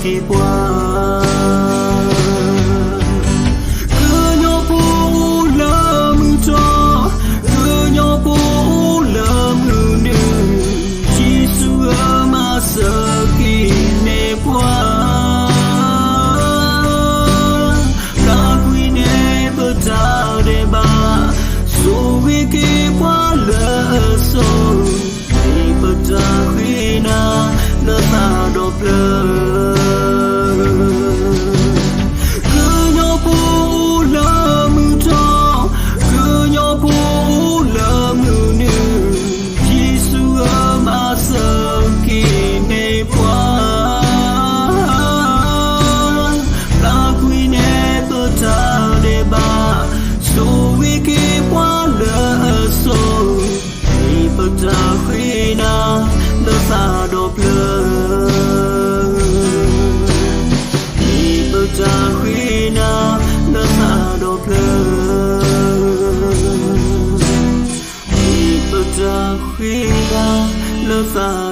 kỳ qua cứ nhau bố lầm cho cứ nhau bố lầm nữ chỉ xưa mà sợ kỳ nề qua đã quy nề bờ ta để bà dù vì kỳ quá lỡ rồi thì bờ ta khi na lỡ ta đột lỡ ta đột lỡ đi bờ ta khi na lỡ ta đột lỡ đi bờ ta khi na lỡ ta